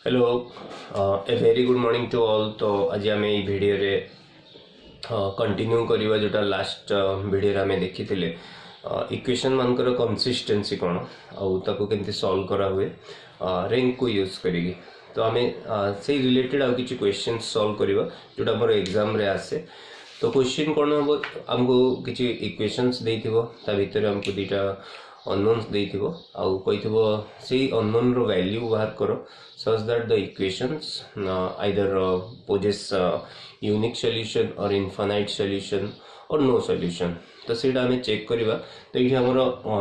Hello a very good morning to all. तो आज आम ये भिडियो रे कंटिन्यू करवा जोटा लास्ट भिडियो आम देखी इक्वेशन मानकर कंसिस्टेंसी कौन आउ केमती सॉल्व करा हुए रैंक को यूज करी। तो आम से रिलेटेड आउ किछि क्वेश्चन सॉल्व करवा जोटा मोर एग्जाम रे आसे। तो क्वेश्चन कौन हम आमको किछि इक्वेशंस देथिबो ता भितर हमको दीटा अननोन्स देथिबो आउ कहिथिबो सेही अननोन रो वैल्यू बाहर करो such that the equations either possess unique solution or infinite solution or no solution। तो सीटा हमें चेक करवा। तो ये हमर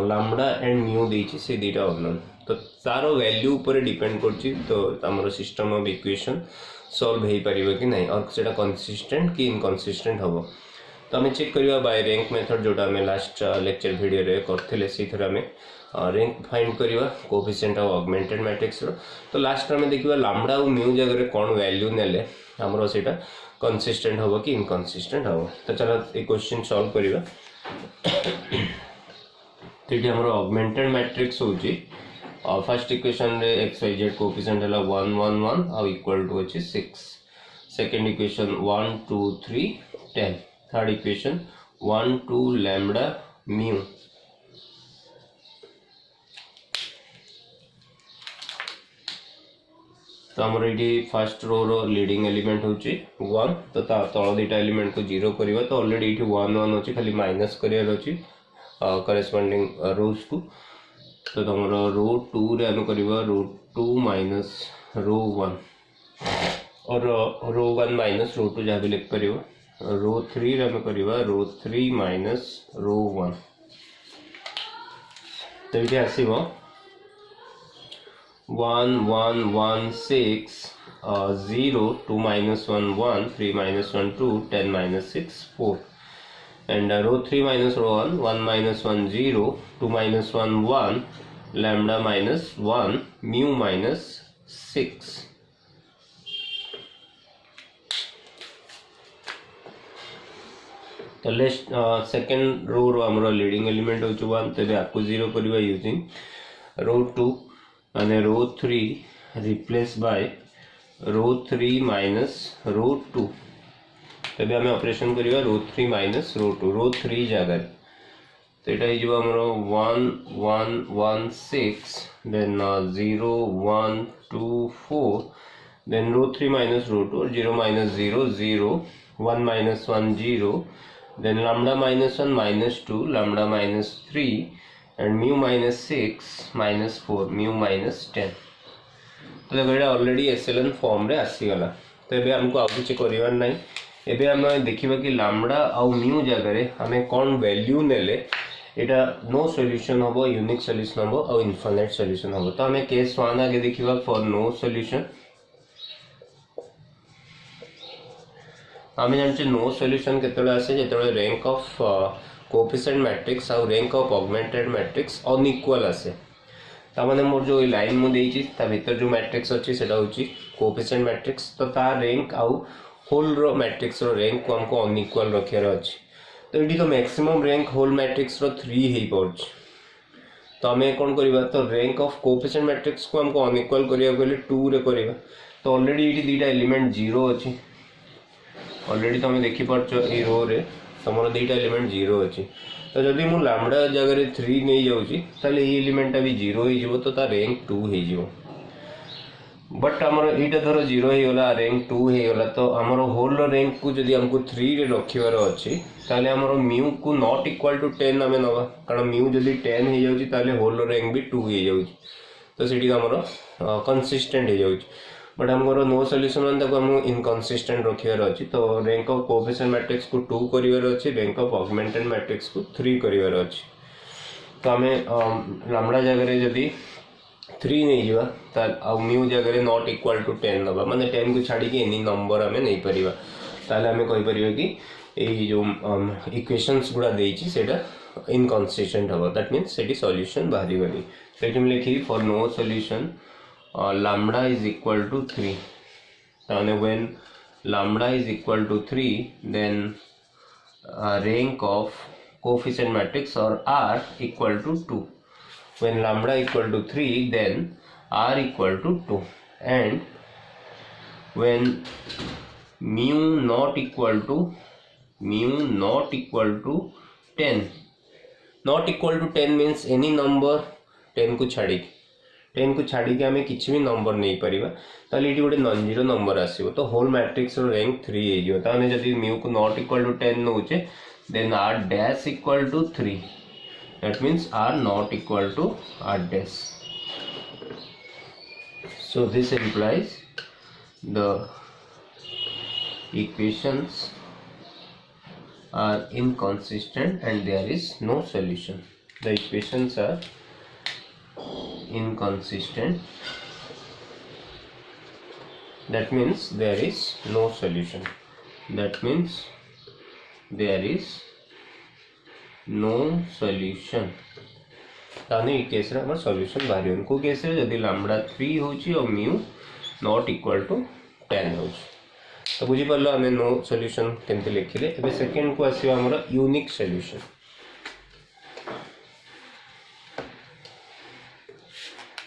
लैम्डा एंड म्यू देछि से दीटा अननोन तो तार वैल्यू ऊपर डिपेंड करछि। तो हमर सिस्टम ऑफ इक्वेशन सॉल्व हे परिबो कि नहीं और सेटा कंसिस्टेंट कि इनकंसिस्टेंट हबो। तो हमें चेक करवा बाय रैंक मेथड जोटा हमें लास्ट लेक्चर वीडियो रे करथिले सीथरा में रैंक फाइंड करवा कोएफिशिएंट ऑफ ऑगमेंटेड मैट्रिक्स रो। तो लास्ट में देखिबा लैम्डा और म्यू जगह रे कोन वैल्यू नेले हमरो सेटा कंसिस्टेंट हबो कि इनकंसिस्टेंट हबो। तो चलो ए क्वेश्चन सॉल्व करवा। तो ये हमरो ऑगमेंटेड मैट्रिक्स होची फर्स्ट इक्वेशन रे x y z कोएफिशिएंट हला 1 1 1 और इक्वल टू होची 6। Second equation 1 2 3 10। Third equation 1 2 lambda mu. तो हमर ये फर्स्ट रो रो लीडिंग एलिमेंट होची 1। तो तळ दीटा एलिमेंट को 0 करबा। तो ऑलरेडी ये 1 1 होची खाली माइनस करियर होची करेस्पोंडिंग रोज को। तो हमर रो 2 रे हम करबा रो 2 माइनस रो 1 और रो 1 माइनस रो 2 जा भी लिख परिबो। रो 3 रे हम करबा रो 3 माइनस रो 1। तो ये आसीबो 1 1 1 6 0 2 minus 1 1 3 minus 1 2 10 minus 6 4 and row 3 minus row 1 1 minus 1 0 2 minus 1 1 lambda minus 1 mu minus 6। तो लेस्ट सेकंड रो रो हमरो लीडिंग एलिमेंट होची 1। तबे आपको 0 करबा using row 2 and row 3 replace by row 3 minus row 2। तबे हमें ऑपरेशन करिवा रो 3 माइनस रो 2 रो 3 जगह। तो एटा हिजबा हमरो 1 1 1 6 देन 0 1 2 4 देन रो 3 माइनस रो 2 और 0 minus 0 0 1 minus 1 0 then lambda minus 1 minus 2 lambda minus 3 and mu minus 6 minus 4 mu minus 10। तो देखो already SLN form रे आसी गला। तो एबे हमको आउ किछ करिवार नै। एबे हम देखिबा कि लैम्डा और म्यू जगह रे हमें कोन वैल्यू नेले एटा नो सॉल्यूशन होबो यूनिक सॉल्यूशन होबो और इनफिनिट सॉल्यूशन होबो। तो हमें केस 1 आगे देखिबा फॉर नो सॉल्यूशन। हमें जानचे नो सॉल्यूशन केतले आसे जेतले रैंक ऑफ कोएफिशिएंट मैट्रिक्स और rank of augmented matrix unequal आसे। ता माने मोर जो लाइन मु देइची ता भीतर जो मैट्रिक्स अछि सेटा होची कोएफिशिएंट मैट्रिक्स। तो ता रैंक आउ होल रो मैट्रिक्स रो रैंक को हमको अनइक्वल रखियार अछि। तो एडी तो मैक्सिमम रैंक होल मैट्रिक्स रो 3 हेई पड़छ। तो हमें कोन करबा तो रैंक ऑफ कोएफिशिएंट मैट्रिक्स को हमको अनइक्वल करिया गेले 2 रे करबा। तो ऑलरेडी एडी दीटा एलिमेंट 0 अछि। ऑलरेडी तो हमें देखि परछ ए रो रे तमरो दीटा एलिमेंट 0 अछि। तो जदि मु लैम्डा जगह रे 3 नै जाउची ताले ए एलिमेंट भी 0 ही जीवो। तो ता रैंक 2 ही जीवो। बट हमरो एटा धरो 0 ही होला रैंक 2 ही होला। तो हमरो होल रैंक को जदि हमको 3 रे रखिवार अछि ताले हमरो म्यू को नॉट इक्वल टू 10 हमें नबा। कारण म्यू जदि 10 ही जाउची ताले होल रैंक भी 2 ही जाउची। तो सेठी हमरो कंसिस्टेंट ही जाउची। बट हमरो नो सॉल्यूशन मन तक हम इनकंसिस्टेंट रखिवार अछि। तो रैंक ऑफ कोएफिशिएंट मैट्रिक्स को 2 करिवार अछि रैंक ऑफ ऑगमेंटेड मैट्रिक्स को 3 करिवार अछि। तो हमें लैम्डा जगह रे जदी 3 नै जिवा ता आ म्यू जगह रे नॉट इक्वल टू 10 नबा माने 10 को छाडी के एनी नंबर हमें नै परिबा। ताले हमें कहि परिबा कि ए जो इक्वेशंस गुडा देइछि सेटा इनकंसिस्टेंट हबो। दैट मींस सेटी सॉल्यूशन बाहरी गली। तो एटम लिखि for no solution lambda is equal to 3। then when lambda is equal to 3 then rank of coefficient matrix or R equal to 2। when lambda equal to 3 then R equal to 2 and when mu not equal to 10, not equal to 10 means any number 10 को छाड़ी आमे किछि भी number नहीं परिबा ताले इटी गोटे non zero number आसीबो तो होल मैट्रिक्स रो रैंक 3 हे जियो ताने जदी म्यू को नॉट इक्वल टू 10 नउचे then r dash equal to 3 that means r not equal to r dash so this implies the equations are inconsistent and there is no solution. The equations are inconsistent, that means there is no solution, that means there is no solution. ताने ई case रे हमर solution बाहरियन को case रे जदी lambda 3 होची और mu not equal to 10 होची तो बुझी परलो हमें नो सॉल्यूशन केमते लिखिले एबे सेकंड को आसीबा हमर यूनिक सॉल्यूशन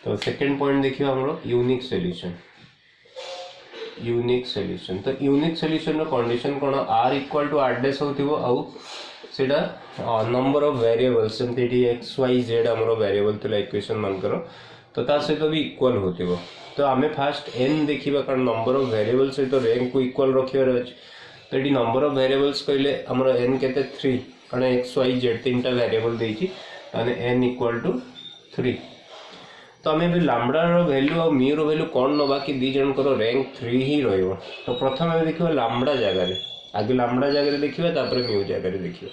तो सेकंड पॉइंट देखियो हमरो यूनिक सॉल्यूशन तो यूनिक सॉल्यूशन रो कंडीशन कोन r equal to r dash होतिबो आउ सेटा नंबर ऑफ वेरिएबल्स सेमती एक्स वाई जेड हमरो वेरिएबल तला इक्वेशन मान करो तो ता सहित भी इक्वल होतिबो तो आमे फास्ट n देखिबा कारण नंबर ऑफ वेरिएबल्स सहित रैंक को इक्वल रखिबार अछि तो एडी नंबर ऑफ वेरिएबल्स कहले हमरो n केते 3 कारण एक्स वाई जेड तीनटा वेरिएबल देछि ताने n इक्वल टू 3 तो आमे भी लैम्बडा रो वैल्यू और म्यू रो वैल्यू कोन नबा कि दी जन करो रैंक 3 ही रहइबो तो प्रथम हम देखिबा लैम्बडा जगह रे आगे लैम्बडा जगह रे देखिबा तापर म्यू जगह रे देखिबा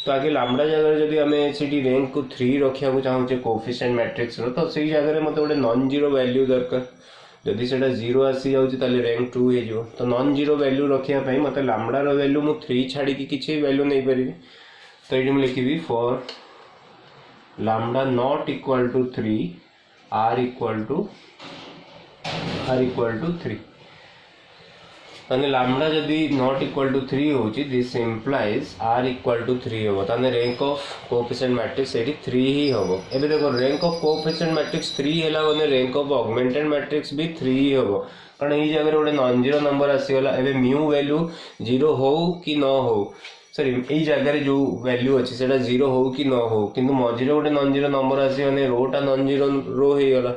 तो आगे लैम्बडा जगह जदी हमें सिटी रैंक को 3 रखिया को चाहू छे कोएफिशिएंट मैट्रिक्स रो तो सही जगह रे मते गोटे नॉन जीरो वैल्यू दरकार जदी सेटा 0 आसी जाउ ताले रैंक 2 हे जो तो नॉन जीरो वैल्यू रखिया पई मते लैम्बडा रो वैल्यू मु 3 छाडी की किछि वैल्यू नहीं परिबी तो एडी हम लिखिबी for lambda not equal to 3 r equal to 3 ताने लैम्बडा जदी नॉट इक्वल टू 3 होची this implies r equal to 3 हो ताने रैंक ऑफ कोएफिशिएंट मैट्रिक्स एडी 3 ही होबो एबे देखो रैंक ऑफ कोएफिशिएंट मैट्रिक्स 3 हेला बने रैंक ऑफ ऑगमेंटेड मैट्रिक्स भी 3 ही होबो कारण ई जगह रे गोटे नॉन जीरो नंबर आसी होला एबे म्यू वैल्यू 0 हो कि न हो सॉरी ई जगह रे जो वैल्यू अछि सेटा 0 हो कि न हो किंतु मझिरे गोटे नॉन जीरो नंबर आसी माने रोटा नॉन जीरो रो हे होला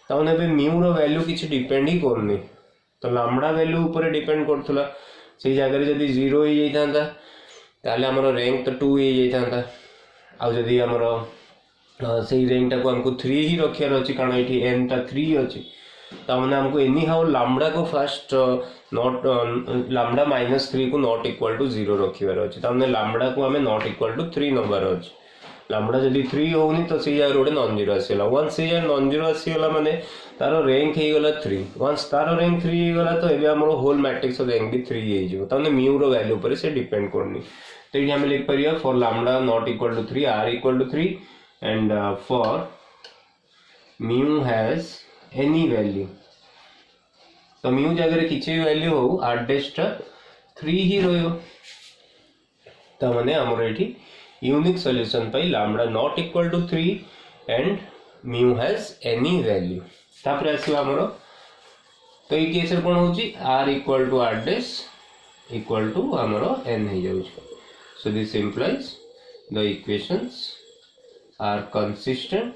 ताने एबे म्यू रो वैल्यू किछि डिपेंड ही करनी तो लैम्बडा वैल्यू ऊपर डिपेंड करथला से जगह रे जदी 0 ही जाई थांता ताले हमरो रैंक तो 2 ही जाई थांता आ जदी हमरो सेही रैंक टा को हमको 3 ही रखियार अछि कारण एठी n टा 3 अछि त माने हमको एनी हाउ लैम्बडा को फर्स्ट नॉट लैम्बडा -3 को नॉट इक्वल टू 0 रखिबार अछि त माने लैम्बडा को हमें नॉट इक्वल टू 3 नंबर अछि लैम्बडा जदी 3 होउनी तो सेही जगह रोडे नॉन जीरो आसीला वंस से जगह नॉन जीरो आसीला माने तारो रैंक हे गला 3 वंस तारो रैंक 3 हे गला तो एबे हमरो होल मैट्रिक्स रैंक भी 3 हे जिवो ताने म्यू रो वैल्यू पर से डिपेंड करनी तो ये हम लिख परिया for lambda not equal to 3 r equal to 3 and for mu has any value तो म्यू जगह रे किछि वैल्यू हो r डैश 3 ही रहयो त माने हमरो एठी यूनिक सॉल्यूशन पाई lambda not equal to 3 and mu has any value तापर आसीबा हमरो तो ई केस रे कोन होची r equal to r dash equal to हमरो n हे जाउ so this implies the equations are consistent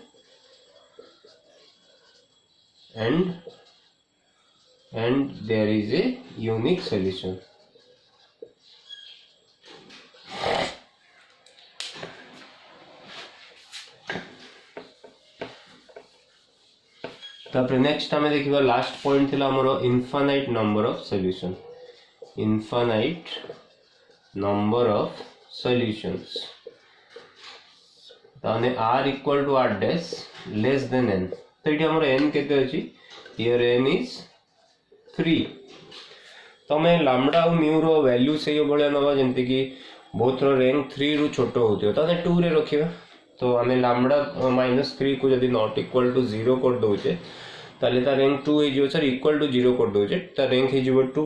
and there is a unique solution तापर नेक्स्ट हमें देखिबा लास्ट पॉइंट थिला हमरो infinite number of solution infinite number of solutions ताने r equal to r dash less than n तो इटी हमरो n केते अछि हियर n इज 3 तो मैं लैम्बडा और म्यू रो वैल्यू से यो बळे नबा जंती कि बोथ रो रैंक 3 रु छोटो होतियो ताने 2 रे रखिबा तो हमें लैम्बडा -3 को जदी नॉट इक्वल टू 0 कर दोचे ताले ता रैंक 2 हे जो सर इक्वल टू 0 कर दोचे ता रैंक हे जो 2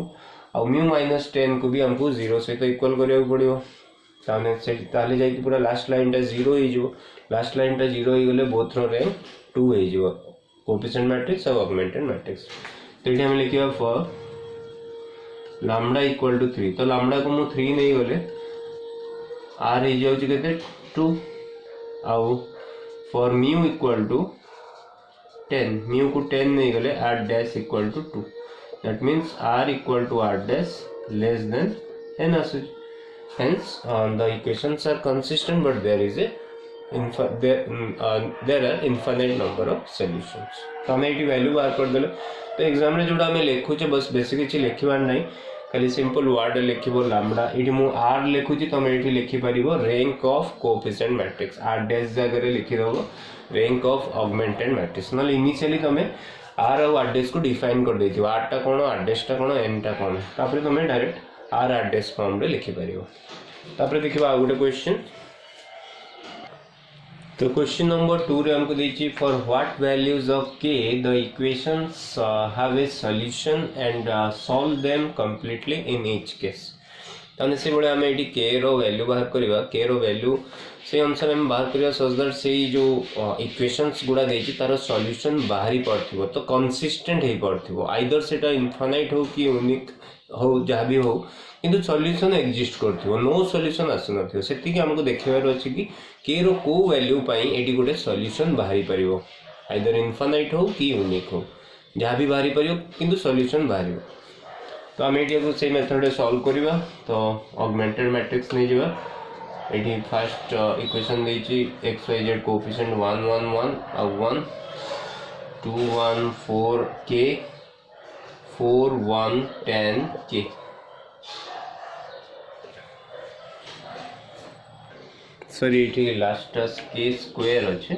और म्यू -10 को भी हमको 0 से तो इक्वल करियो पड़ियो ताने से ताले जाई पूरा लास्ट लाइन टा 0 हे जो लास्ट लाइन टा 0 हे गले बोथ रो रैंक 2 हे जो कोएफिशिएंट मैट्रिक्स और ऑगमेंटेड मैट्रिक्स तो ये हम लिखा फॉर लैम्डा इक्वल टू 3 तो लैम्डा को मु 3 नहीं गले आर हो जाउची केते 2 आउ for mu equal to 10 mu को 10 नहीं गले r dash equal to 2 that means r equal to r dash less than n आसु hence the equations are consistent but there is a there are infinite number of solutions तो हमें ये value बाहर कर देले तो एग्जाम रे जोडा हमें लिखुचे बस बेसिक किछि लिखिबार नै खाली सिंपल वर्ड लिखिबो लैम्डा इडी मु r लिखुची तो हमें एठी लिखि परिबो rank of coefficient matrix r dash जगह रे लिखि दबो rank of augmented matrix null initially तमे r और r डैश को डिफाइन कर देथिबो r टा कोन r डैश टा कोन n टा कोन तापर तमे direct r r dash form रे लिखि परिबो तापर देखिबा आ गुटे क्वेश्चन तो क्वेश्चन नंबर 2 रे हमको देछि for what values of k the equations have a solution and solve them completely in each case तने से बळे हमें एटी k रो वैल्यू बाहर करबा k रो वैल्यू से अनुसार हम बाहर करिया सो दैट से जो इक्वेशंस गुडा देछि तार सॉल्यूशन बाहरी पड़थिबो तो कंसिस्टेंट हे पड़थिबो आइदर सेटा इनफाइनाइट हो कि यूनिक हो जहाँ भी हो किंतु सॉल्यूशन एग्जिस्ट करथिबो नो सॉल्यूशन आसु नथिबो सेति कि हमको देखिबार अछि कि k रो को वैल्यू पई एटी गोटे सॉल्यूशन बाहरी परिबो आइदर इनफाइनाइट हो कि यूनिक हो जहाँ भी बाहरी परिबो किंतु सॉल्यूशन बाहरिबो तो हम एटी को से मेथड रे सॉल्व करबा तो ऑगमेंटेड मैट्रिक्स नै जिबा एटी फर्स्ट इक्वेशन देछि x y z कोएफिशिएंट 1 1 1 और 1 2 1 4 k 4 1 10 k सॉरी ये लास्ट k स्क्वायर अच्छे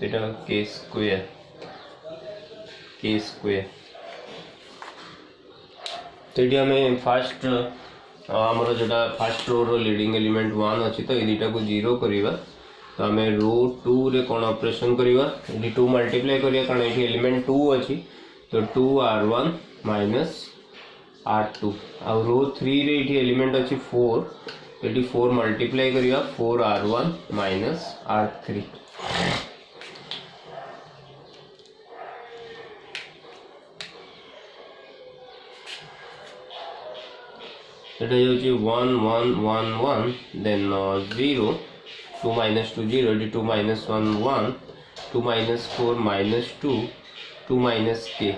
एटा k स्क्वायर तो ये हमें फर्स्ट हमर जोटा फर्स्ट रो रो लीडिंग एलिमेंट 1 अछि तो ए दुटा को 0 करिवा तो हमें रो 2 रे कोन ऑपरेशन करिवा ये 2 मल्टीप्लाई करिया कारण ये एलिमेंट 2 अछि तो 2r1 माइनस r2 और रो 3 रे ये एलिमेंट अछि 4 तो 4 मल्टीप्लाई करिया 4r1 minus r3 that is 1 1 1 1 then 0 2 minus 2 0 2 minus 1 1 2 minus 4 minus 2 2 minus k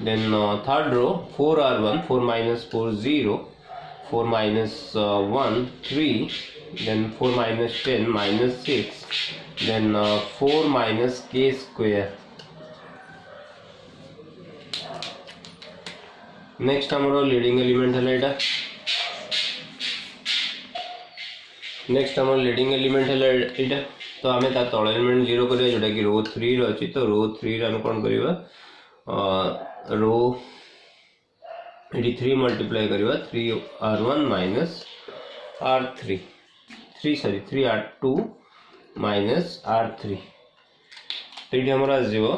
then third row 4r1 4 minus 4 0 4 minus 1 3 then 4 minus 10 minus 6 then 4 minus k square next हमरो leading element है एटा next हमरो leading element है एटा तो हमें ता तळ element 0 करिया जोटा कि रो 3 रो अछि तो रो 3 रे हम कोन करिवा रो 3 मल्टीप्लाई करिवा 3r1 minus r3 3r2 minus r3 तो ये हमरा जीवो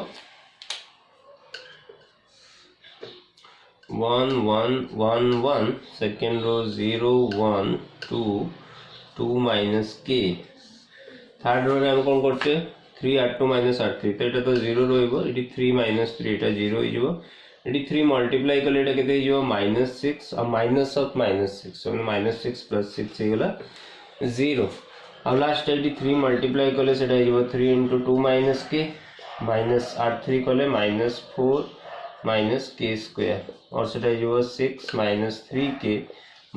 1 1 1 1 second row 0 1 2 2 minus k third row रे हम कोन करते 3r2 minus r3 तो एटा तो 0 रहइबो एटी 3 minus 3 एटा 0 हो जिवो एटी 3 मल्टीप्लाई करले एटा केते जिवो -6 और माइनस ऑफ -6 so -6 + 6 हे गला 0 और लास्ट एटी 3 मल्टीप्लाई करले सेटा जिवो 3 * 2 minus k minus r3 करले -4 minus k square और सेटा जो 6 minus 3k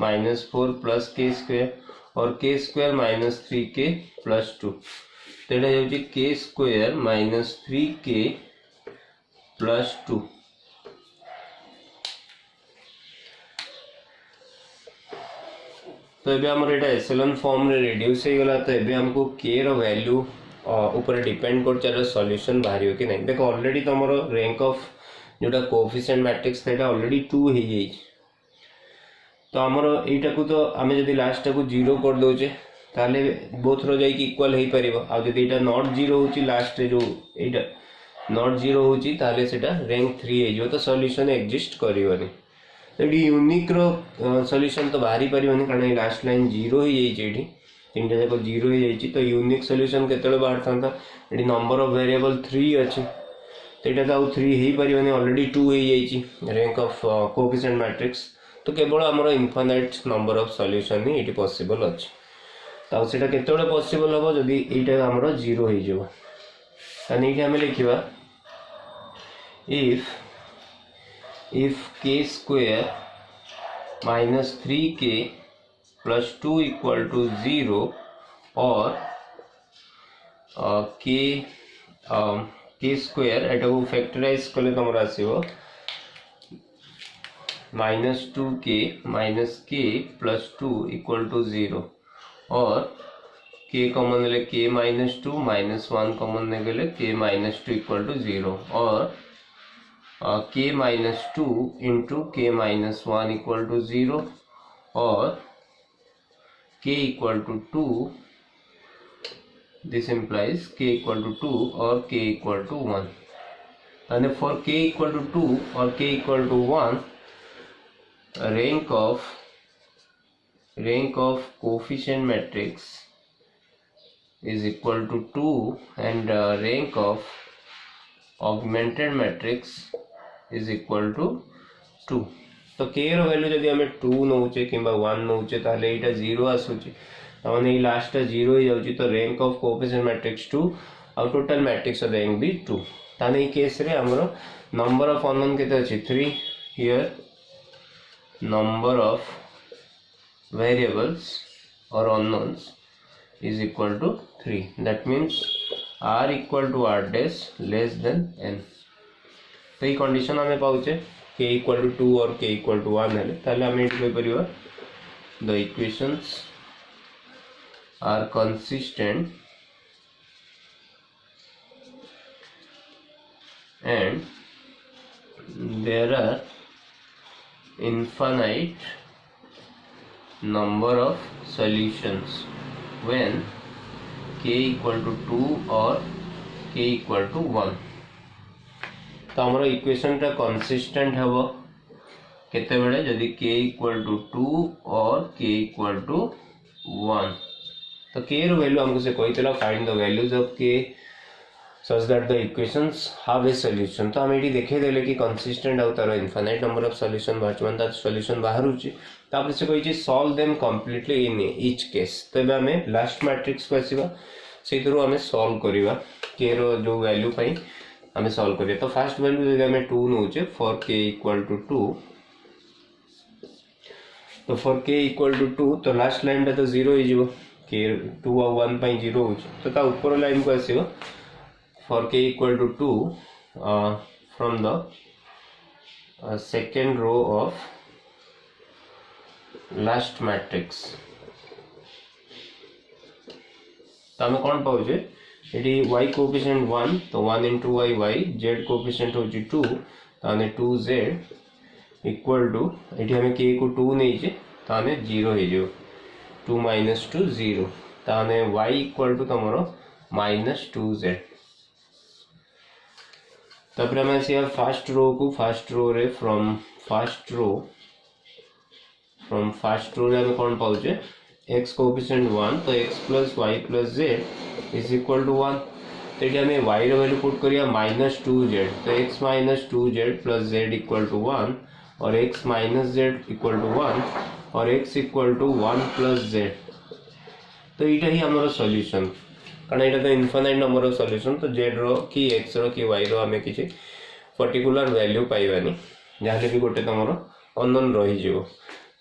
minus 4 plus k square और k square minus 3k plus 2 तो एटा जो k square minus 3k plus 2 तो एबे हमर एटा एचेलॉन फॉर्म रे रिड्यूस हे गला तो एबे हमको k रो वैल्यू ऊपर डिपेंड कर चार सॉल्यूशन बाहरी हो कि नहीं देखो ऑलरेडी तमरो रैंक ऑफ जोटा कोएफिशिएंट मैट्रिक्स था ऑलरेडी 2 हो जाई तो हमर एटा को तो हमें जदी लास्ट को 0 कर दोचे ताले बोथ रो जाई कि इक्वल हे परिबो आ जदी एटा नॉट 0 होची लास्ट जो एटा नॉट 0 होची ताले सेटा रैंक 3 हे जो तो सॉल्यूशन एग्जिस्ट करिवनी एडी यूनिक रो सॉल्यूशन तो बाहरी परिबनी कारण लास्ट लाइन 0 हो जाई एडी तीनटा जाको 0 हो जाई तो यूनिक सॉल्यूशन केतले बाहर थांता एडी नंबर ऑफ वेरिएबल 3 अछि तो यहाँ तो आउ 3 हो पारे ऑलरेडी 2 हो जाइए रैंक ऑफ कोएफिशिएंट मैट्रिक्स तो केवल आमर इनफाइनाइट नंबर ऑफ सॉल्यूशन ही ये पॉसिबल अच्छे तो सेटा केतेबेले पॉसिबल हम जदि यहाँ आमर 0 हो ये आम लिखा if k square minus 3k plus 2 equal to 0 or k square एटा को फैक्टराइज कले तुम आसो minus 2k minus k plus 2 equal to 0 और k कॉमन ले k minus 2 minus 1 कॉमन ले गले k minus 2 equal to 0 और k minus 2 into k minus 1 equal to 0 or k equal to 2 this implies k equal to 2 or k equal to 1 and for k equal to 2 or k equal to 1 rank of coefficient matrix is equal to 2 and rank of augmented matrix is equal to 2 तो k रो value जदि आमे 2 नौचे किंबा 1 नौचे ताले एटा 0 आसुची ताने ई last 0 ही जाउची तो rank of coefficient matrix 2 और टोटल मैट्रिक्स रैंक भी 2 ताने ई केस रे हमरो नंबर ऑफ अननोन केते अछि 3 हियर नंबर ऑफ वेरिएबल्स और unknowns is equal to 3 that means r equal to r dash less than n तो ये कंडीशन हमें पाउचे k equal to 2 और k equal to 1 है ताले हमें इट कोई परिवा the equations are consistent and there are infinite number of solutions when k equal to 2 or k equal to 1 तो हमारा इक्वेशन टा कंसिस्टेंट है केते बेले जदि k equal to 2 और k equal to 1 तो k रो वैल्यू हमको से कहितला find the values of k such that the equations have a solution तो हम एटी देखे देले कि कंसिस्टेंट आ तार इनफाइनाइट नंबर ऑफ सॉल्यूशन बाचवन ता सॉल्यूशन बाहरुची तापर से कहि solve them completely in each case तो एबे हमें लास्ट मैट्रिक्स को आसीबा सेथरो हमें सॉल्व करिवा k रो जो वैल्यू पई हमें सॉल्व करिया तो फर्स्ट वैल्यू जदि हमें 2 नउचे फॉर k इक्वल टू 2 तो फॉर k इक्वल टू 2 तो लास्ट लाइन ता तो 0 ही जीवो k 2 और 1 पई 0 होची तो ता ऊपर लाइन को आसीबो for k equal to 2 from the second row of last matrix तो हमें कौन पाउचे एटी y कोएफिशिएंट 1 तो 1 into y z कोएफिशिएंट होची 2 ताने 2z इक्वल टू एटी हमें k को 2 नहीं जे ताने 0 हे जो 2 minus 2 0 ताने y इक्वल टू तमरो -2z तब हमें से फर्स्ट रो को फर्स्ट रो रे फ्रॉम फर्स्ट रो रे हमें कौन पाउचे x कोएफिशिएंट 1 तो x plus y plus z is equal to 1 तो ये हमें y रो वैल्यू पुट करिया -2z तो x minus 2z plus z equal to 1 और x minus z equal to 1 और x equal to 1 plus z तो इटा ही हमारा सॉल्यूशन कारण एटा तो इनफाइनाइट नंबर ऑफ सॉल्यूशन तो z रो की x रो की y रो हमें किसी पर्टिकुलर वैल्यू पाइबानी जहाँ भी गोटे तुम अननोन रही जीवो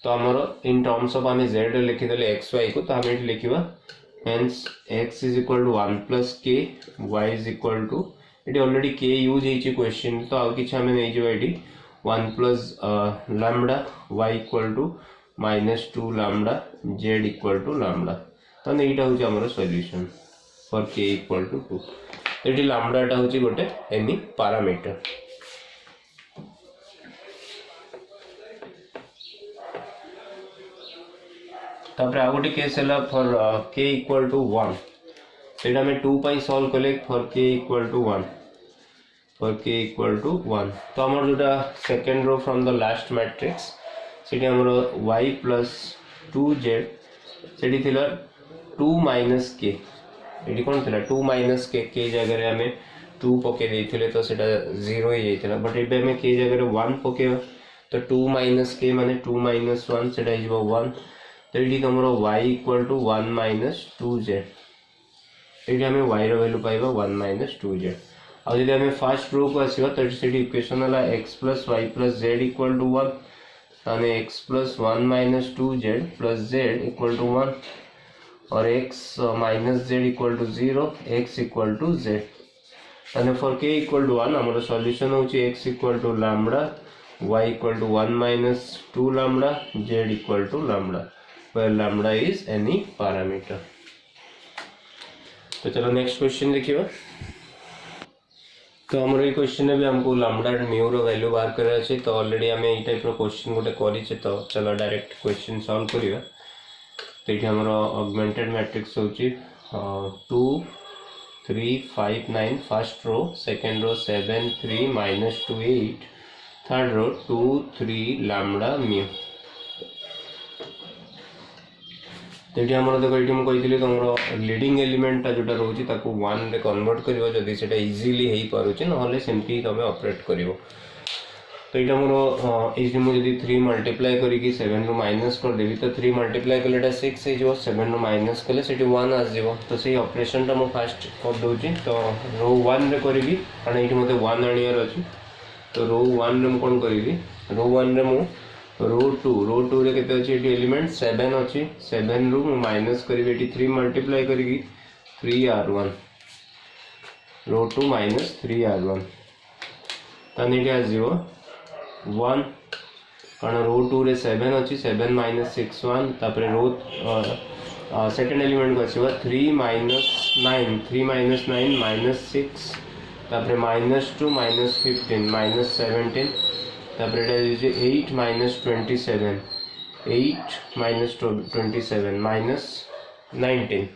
तो आमर इन टर्म्स ऑफ हमें z लिखिदेले xy को तो हमें लिखा hence x is equal to 1 plus k y is equal to ये ऑलरेडी k यूज होइछि क्वेश्चन तो आउ किछ हमें नहीं जीवो एटी 1 प्लस lambda y equal to -2 lambda z equal to lambda तो एटा होछि हमर solution for k equal to 2 एटी लैम्बडाटा होछि गोटे एनी पैरामीटर तापर आ गोटे केस है फॉर k इक्वल टू 1 सेटा में 2 पाई सॉल्व कले for k equal to 1 for k equal to 1 तो हमर जोटा second row from the last matrix सेटी हमर y प्लस 2z सेटी थिला 2 माइनस k एटी कोन थिला 2 माइनस k जगह रे हमें 2 पके देइथिले तो सेटा 0 ही जाइथिला बट एबे हमें के जगह 1 पकेबा तो 2 माइनस के माने 2 माइनस 1 सेटा हिजबो 1 तो एठी तमरो y equal to 1 minus 2z एठी हमें y रो वैल्यू पाइबा 1 माइनस 2z और यदि हमें फर्स्ट रो को आसीबा तो सेठी इक्वेशन वाला x plus y plus z equal to 1 ताने x plus 1 minus 2z plus z equal to 1 और x minus z equal to 0 x equal to z ताने फॉर k इक्वल टू 1 हमरो solution होची x equal to lambda y equal to 1 minus 2 lambda z equal to lambda where lambda is any parameter। तो चलो next question देखिए। तो हमर ये question में भी हमको लैम्बडा म्यू रो वैल्यू बाहर करना अछि तो ऑलरेडी हमें ई टाइप रो क्वेश्चन गोटे करि छै तो चलो डायरेक्ट क्वेश्चन सॉल्व करिवा। तो ये हमर ऑगमेंटेड मैट्रिक्स होची 2 3 5 9 first row second row 7 3 minus 2 8 third row 2 3 lambda mu. तो ये हमर देखो ये हम कहितली तमरो लीडिंग एलिमेंट ता जोटा रहउची ताको 1 रे कन्वर्ट करिवो जदी सेटा इजीली हेई पारुची न हले सिंपली तमे ऑपरेट करिवो। तो ये हमरो इजी मु जदी 3 मल्टीप्लाई करी कि 7 रो माइनस कर देबी तो 3 मल्टीप्लाई कलेटा 6 हे जो 7 रो माइनस कले सेटी 1 आ जेबो। तो सेही ऑपरेशन ता मु फर्स्ट कर दोची तो रो 1 रे करिवि कारण एठी मते 1 आनियर अछि तो रो 1 रे मु कोन करिवि रो 1 रे मु रो 2 रे केते अछि एटी एलिमेंट 7 अछि 7 रो माइनस करिवे एटी 3 मल्टीप्लाई करिगी 3r1 रो 2 माइनस 3r1 तने एटी आजिवो 1 कारण रो 2 रे 7 अछि 7 माइनस 6 1 तापर रो सेकंड एलिमेंट को आसीबा 3 माइनस 9 माइनस 6 तापर माइनस 2 माइनस 15 माइनस 17 तापर एटा 8 माइनस 27 8 माइनस 27 माइनस 19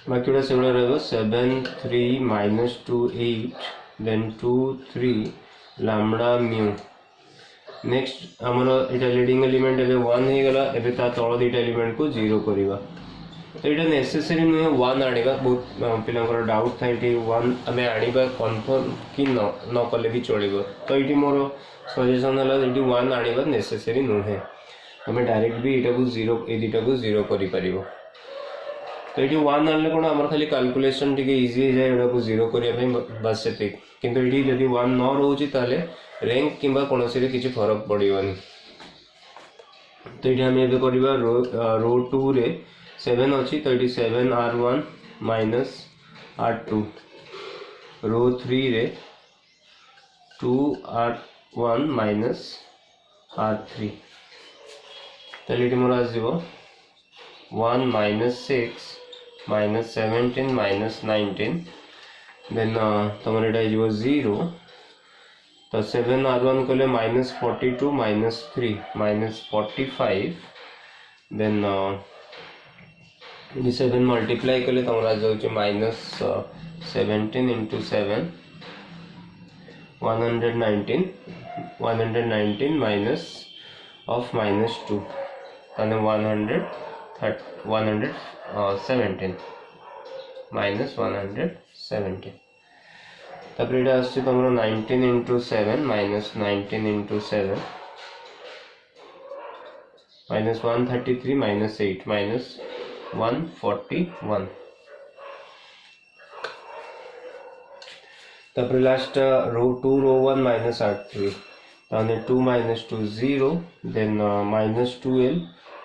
बाकी से रहबो 7 3 minus 2 8 then 2 3 lambda mu. Next हमरो एटा लीडिंग एलिमेंट एबे 1 हे गला एबे ता तळ दिटा एलिमेंट को 0 करिवा। तो ये नेसेसरी नुहे 1 आनिबा बहुत पिलांकर डाउट था ये 1 हमें आनिबा कंफर्म कि न कले भी चलिबो। तो ये मोर सजेशन हला ये 1 आनिबा नेसेसरी नुहे हमें डायरेक्ट भी एटा को 0 ए दिटा को 0 करि परिबो। तो ये 1 आनले कोन हमर खाली कैलकुलेशन टिके इजी हे जाय एटा को 0 करिया पे बस सेते किंतु ये यदि 1 न रहउची ताले रैंक किबा कोनोसी रे किछि फरक पड़िबोनी। तो ये हमें एबे करिबा रो 2 रे 7 अच्छी तो ये 7r1 माइनस r2 रो 3 रे 2r1 माइनस r3 तो ये मोर आसीबो 1 माइनस 6 माइनस 17 माइनस 19 देन तमर एटा हिजबो 0 तो 7r1 कले minus 42 minus 3 minus 45 then 7 multiply कले तमरा जाउची minus 17 into 7 119 minus of minus 2 ताने 117 माइनस 117 तब एटा आसी तमरा 19 into 7 minus 19 into 7 minus 133 minus 8 minus 141 तब लास्ट रो 2 रो 1 माइनस r3 ताने 2 minus 2 0 then minus 12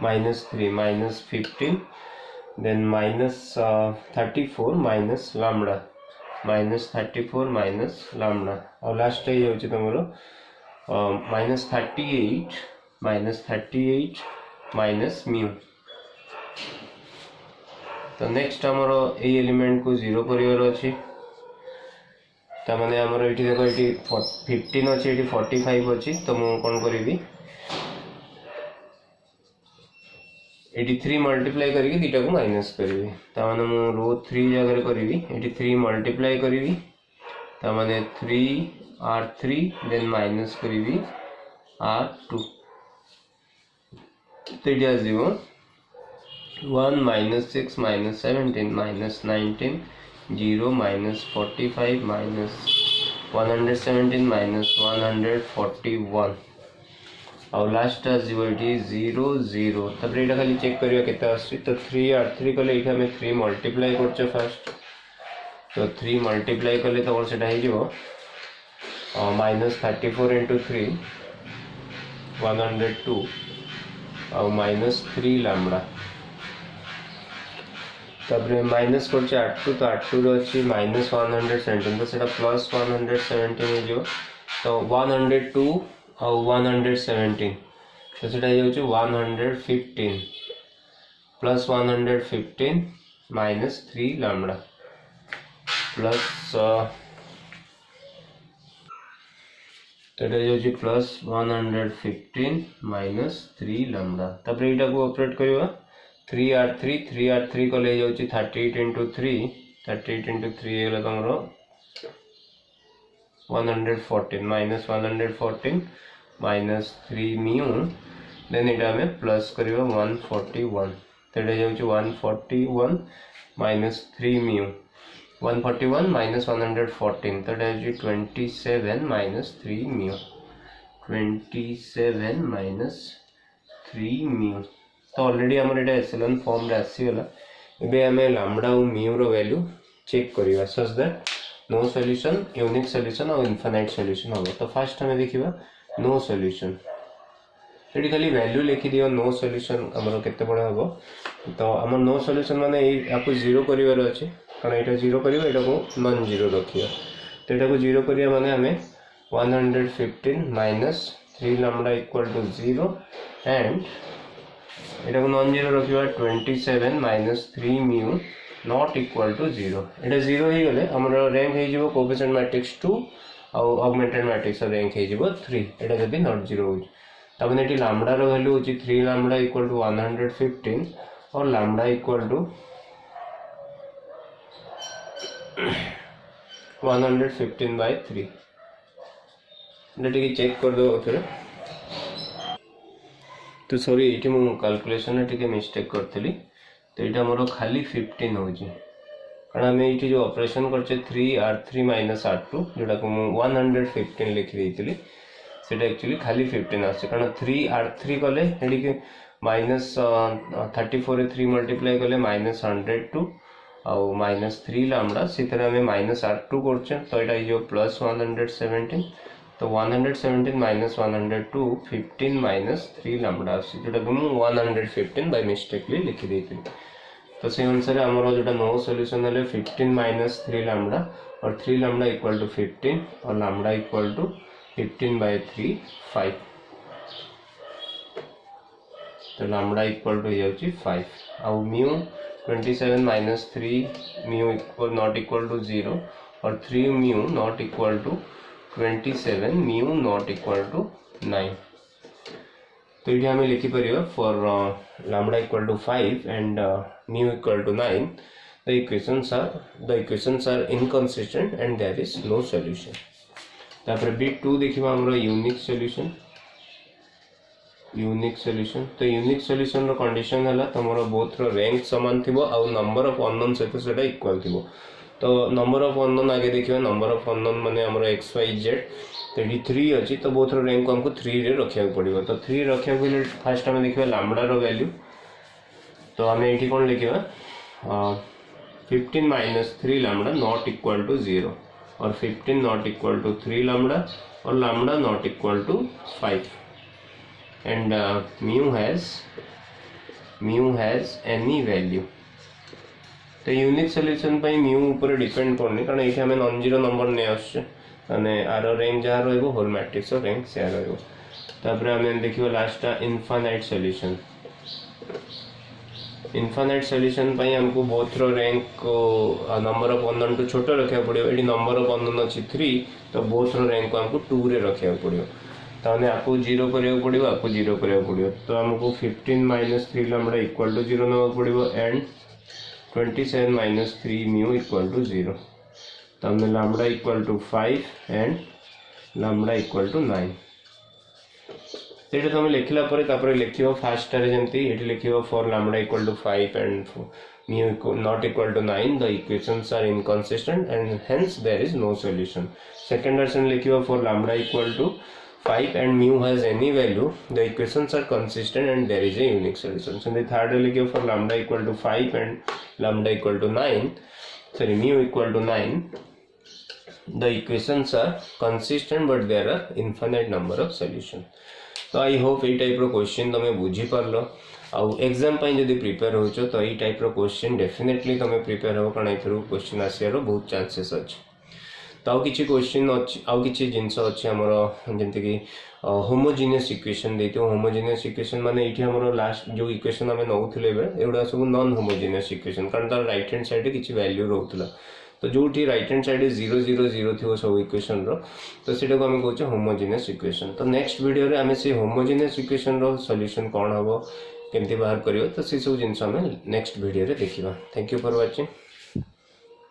minus 3 minus 15 then minus 34 minus lambda minus 34 minus lambda और लास्ट ये होची तमरो माइनस 38 माइनस म्यू। तो नेक्स्ट हमरो ए एलिमेंट को 0 करिवार अछि त माने हमरो एठी देखो एठी 15 अछि एठी 45 अछि तो मु कोन करिवि एठी 3 मल्टीप्लाई करिके दिटा को माइनस करिवि त माने मु रो 3 जगह करिवि एठी 3 मल्टीप्लाई करिवि त माने 3r3 देन माइनस करिवि r2 तो एठी AJIO 1 minus 6 minus 17 minus 19 0 minus 45 minus 117 minus 141 और लास्ट आसो ये 0 0 तब ये खाली चेक करिया केते आसी तो 3 8 3 कले एठी हमें 3 मल्टीप्लाई करछे फर्स्ट तो 3 मल्टीप्लाई कले तो सेटा हे जिवो -34 into 3 102 और -3 लैम्बडा तबरे माइनस करछे 8 तो 8 रो अछि -117 तो सेटा +117 हे जो तो 102 और 117 तो सेटा हे होछि 115 प्लस 115 -3 लैम्बडा प्लस तो ये प्लस 115 -3 लैम्बडा तब एटा को ऑपरेट करबा 3 कले जाउची 38 into 3 हेला तमरो 114 -3 म्यू देन एटा हमें प्लस करबा 141 तो एटा जाउची 141 -3 म्यू 141 minus 114 तो एटा जाउची 27 -3 म्यू 27 -3 म्यू तो ऑलरेडी हमर एटा एप्सिलॉन फॉर्म रे आसी गला एबे हमें लैम्बडा और म्यू रो वैल्यू चेक करिवा such that no solution unique solution और इनफाइनाइट सॉल्यूशन हो तो फर्स्ट हमें देखिबा नो सॉल्यूशन एटी खाली वैल्यू लिखि दियो नो सॉल्यूशन हमरो केते बडा होबो तो हमर नो सॉल्यूशन माने आपको 0 करिवार अछि कारण एटा 0 करिवा एटा को नॉन जीरो रखियो तो एटा को 0 करिया माने हमें 115 minus 3 lambda equal to 0 and एटा को non zero रखिबा 27 minus 3 mu not equal to 0 एटा 0 ही गले हमर रैंक हे जिवो कोएफिशिएंट मैट्रिक्स 2 और ऑगमेंटेड मैट्रिक्स रैंक हे जिवो 3 एटा जदी नॉट 0 हो तबने एटी लैम्बडा रो वैल्यू होची 3 lambda equal to 115 और lambda equal to 115 by 3 ठीक चेक कर दो फिर तो सॉरी ये मु कैलकुलेशन टिके मिस्टेक करथली तो एटा मोर खाली 15 हो जी कारण हमें ये जो ऑपरेशन करछे 3r3 - r2 जोटा को मु 115 लिखि देइतली सेटा एक्चुअली खाली 15 आसे कारण 3r3 कले एडी के -34 रे 3 मल्टीप्लाई कले -102 और -3 लैम्बडा सितरे हमें -r2 करछे तो एटा जो प्लस 117 तो 117 minus 102 15 -3 लैम्बडा जोटा को 115 बाय मिस्टेकली लिखि देइथि तो से अनुसार हमरो जोटा नो सॉल्यूशन हले 15 - 3 लैम्बडा और 3 लैम्बडा इक्वल टू 15 और लैम्बडा इक्वल टू 15 by 3 5 तो लैम्बडा इक्वल टू जाउची 5 और mu 27 - 3 mu equal not equal to 0 और 3 mu not equal to 27 mu not equal to 9 तो ये हमें लिखि परियो for lambda equal to 5 and mu equal to 9 the equations are inconsistent and there is no solution तापर B2 देखिबा हमरो unique solution तो यूनिक सॉल्यूशन रो कंडीशन हला तमरो बोथ रो रैंक समान थिबो और नंबर ऑफ अननोन सहित सेटा इक्वल थिबो तो नंबर ऑफ अननोन आगे देखिबा नंबर ऑफ अननोन माने हमरो XYZ तो ये 3 अछि तो बोथ रो रैंक को हमको 3 रे रखिया पड़िबो तो 3 रखिया के लिए फर्स्ट हमें देखिबा लैम्बडा रो वैल्यू तो हमें एठी कोन लिखिबा 15 - 3 लैम्बडा नॉट इक्वल टू 0 और 15 नॉट इक्वल टू 3 लैम्बडा और lambda not equal to 5 and mu has any value तो यूनिक सॉल्यूशन पे म्यू ऊपर डिपेंड करनी कारण एठी हमें नॉन जीरो नंबर ने आछे माने आर रैंक जहा रहइबो होल मैट्रिक्स रो रैंक से रहइबो तापर हमें देखियो लास्ट इनफाइनाइट सॉल्यूशन पे हमको बोथ रो रैंक को नंबर ऑफ अननोन टू छोटो रखिया पड़ियो एठी नंबर ऑफ अननोन अछि 3 तो बोथ रो रैंक को हमको 2 रे रखिया पड़ियो तो हमें आपको 0 करियो पड़ियो आपको 0 करियो पड़ियो तो हमको 15 - 3 लैम्बडा इक्वल टू 0 न पड़ियो एंड 27 - 3 म्यू इक्वल टू 0 तो हमने lambda equal to 5 and lambda equal to 9 तो ये तुम लिखला परे तापर लिखियो फास्ट रे जेंती एठी लिखियो for lambda equal to 5 and mu not equal to 9, the equations are inconsistent and hence there is no solution. Second version लिखियो for lambda equal to 5 and mu has any value, the equations are consistent and there is a unique solution. So the third लिखियो for lambda equal to 5 and lambda equal to 9, sorry, mu equal to 9, the equations are consistent but there are infinite number of solution. तो I hope ये type रो question तुम बुझी पारल आउ exam जब prepare हो तो ये टाइप रो क्वेश्चन डेफिनेटली तुम प्रिपेयर हो कारण एथरू क्वेश्चन आसियार बहुत चांसेस अच्छे. तो आउ किछि क्वेश्चन अच्छी आउ किछि जिंस अच्छे हमर जेंति कि होमोजीनियस इक्वेशन देतो. होमोजीनियस इक्वेशन माने एठी हमर लास्ट जो इक्वेशन हमें नउथिले बे एउडा सब नॉन होमोजीनियस इक्वेशन कारण तार राइट हैंड साइड किछि वैल्यू रहउतला. तो जो राइट हैंड साइड 0 0 0 थी सब इक्वेशन रो तो सेटा को हम कहूँ होमोजीनियस इक्वेशन. तो नेक्स्ट वीडियो रे आमे से होमोजीनियस इक्वेशन रो सॉल्यूशन कोन हबो केमती बाहर करियो तो से सब जिंस हमें नेक्स्ट वीडियो रे देखिबा. Thank you for watching.